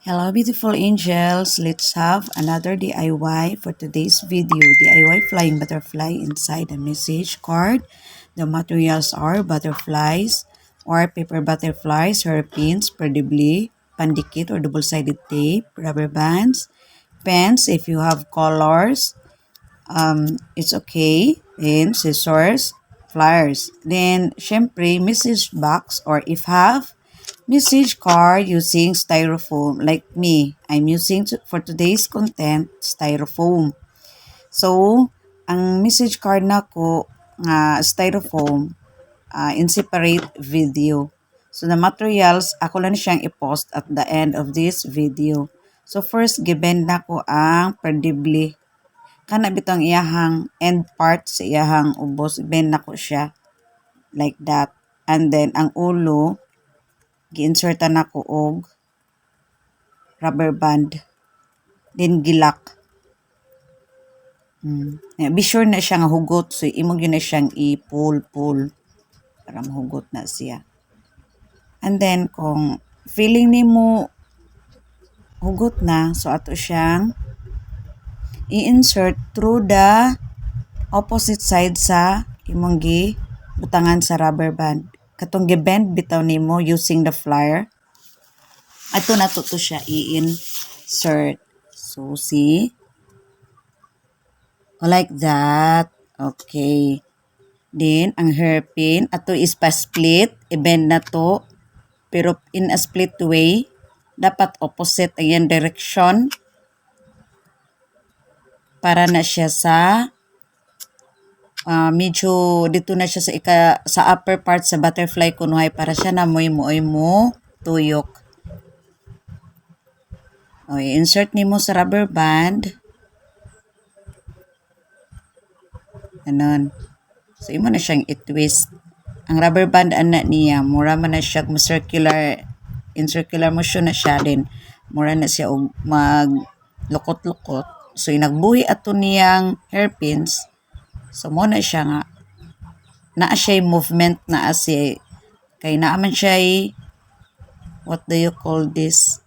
Hello beautiful angels, let's have another DIY for today's video. DIY flying butterfly inside a message card. The materials are butterflies or paper butterflies, hairpins, predibly, pandikit or double-sided tape, rubber bands, pens if you have colors, it's okay, then scissors, flyers. Then, syempre, message box or if have, message card using styrofoam. Like me, I'm using for today's content, styrofoam. So, ang message card na ko nga styrofoam in separate video. So, the materials, ako lang siyang i-post at the end of this video. So, first, given na ko ang predibly. Kana bitang iyahang end part sa iyahang ubos, given na ko siya. Like that. And then, ang ulo, gi-insertan ako og rubber band. Then gilak. Be sure na siya nga hugot. So, imo yun na siyang i-pull para mahugot na siya. And then, kung feeling ni mo hugot na, so ato siyang i-insert through the opposite side sa imong butangan sa rubber band. Katong gi-bend bitaw nimo using the flyer. Ato na to siya i-insert. So, see? Like that. Okay. Then, ang hairpin, ato is pa-split. I-bend na to. Pero in a split way, dapat opposite ang direction. Para na siya sa medyo dito na siya sa upper part sa butterfly kunuhay para siya na mo tuyok. Okay, insert nimo sa rubber band. Ganon. So, imo na siyang i-twist. Ang rubber band ana niya, mura man na siya in circular motion na siya din. Mura na siya og maglukot-lukot. So, inagbuhi ato niyang hairpins. So, mo na siya nga. Naa siya movement na siya. Kay naaman siya what do you call this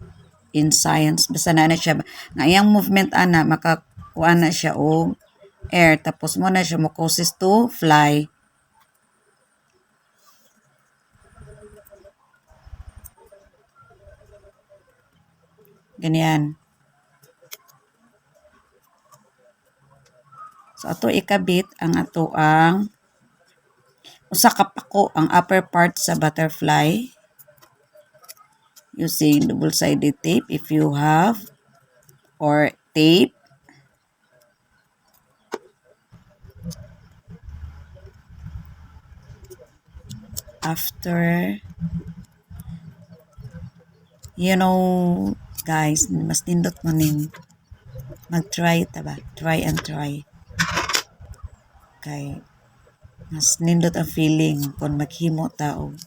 in science? Basta na siya. Nga iyang movement ana, makakuha na siya og air. Tapos mo na siya mo causes to fly. Ganyan. So, ato ikabit ang ato ang usa ka pako ang upper part sa butterfly using double-sided tape if you have or tape. After, guys, mas nindot mo ning mag-try ba? Try and try. Kay mas nindot ang feeling kung maghimo ta og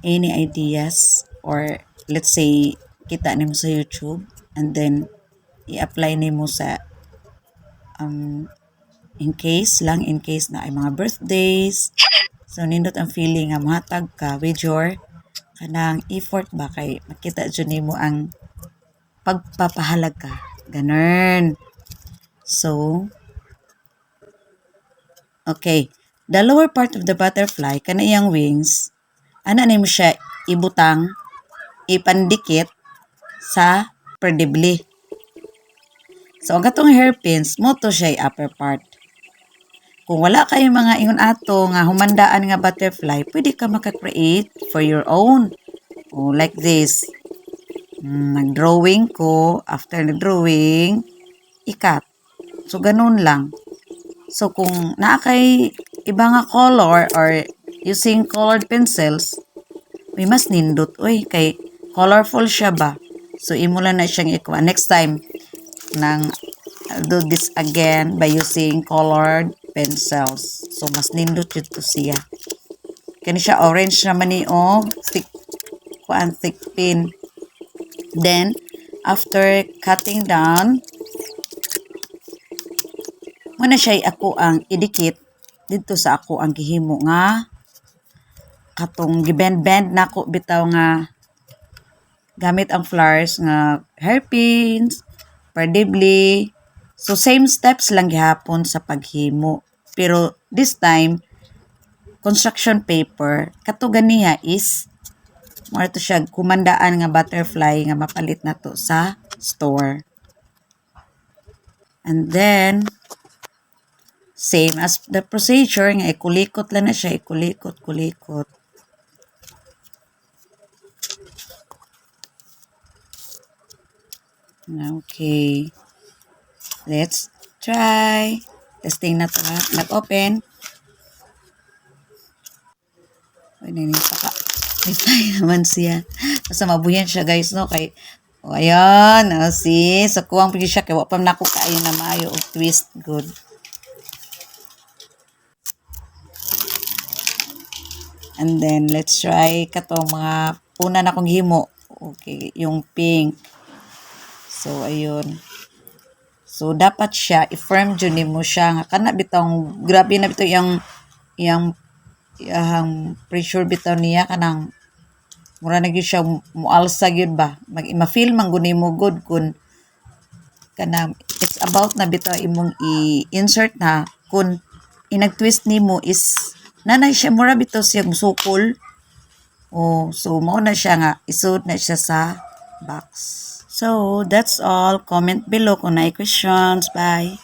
any ideas or let's say kita nimo sa YouTube and then i-apply nimo sa in case na ay mga birthdays. So nindot ang feeling nga mahatag ka with your kanang effort ba kay makita jud nimo ang pagpapahalag ka. Ganun. So, okay. The lower part of the butterfly, kana iyang wings, ana nimo siya ibutang, ipandikit sa predibly. So, ang katong hairpins, mo to siya upper part. Kung wala kayo mga ingon ato nga humandaan nga butterfly, pwede ka maka-create for your own. Oh, like this. Nag-drawing ko, after nag-drawing, ikat. So, ganun lang. So, kung naakay iba nga color or using colored pencils, may mas nindot. Uy, kay colorful siya ba? So, imo lang na siyang ikuha. Next time, I'll do this again by using colored pencils. So, mas nindot yun to siya. Kani siya orange naman ni thick pin. Then, after cutting down, muna siya ako ang idikit dito sa ako ang gihimo nga katong gibend-bend na ko bitaw nga gamit ang flowers nga hairpins, perdibli. So same steps lang gihapon sa paghimo. Pero this time construction paper kato ganiya is mo to siya kumandaan nga butterfly nga mapalit na to sa store. And then same as the procedure nga ikulikot lang na siya, kulikot. Okay. Let's try. Testing na to ha. Nag-open. Ay, nanipaka. May naman siya. Basta mabuyan siya guys, no? Kay, ayan. See? So, kuwang pwede siya. Kaya wapam na ako kaayo na maayo o twist. Good. And then, let's try katong mga una na kong himo. Okay, yung pink. So, ayun. So, dapat siya, i-firm dyan mo siya. Nga kana bitong, grabe na bitaw yung pressure bitaw niya. Kanang, mura na gyud siya, mualsa gyud ba. Ma-feel man guni mo good kung kanang, it's about na bitaw imong i-insert na kung inag-twist nimo is nanay siya mura bitaw siya musukol. Oh, so mao na siya nga isuot na siya sa box. So that's all. Comment below kung na questions. Bye.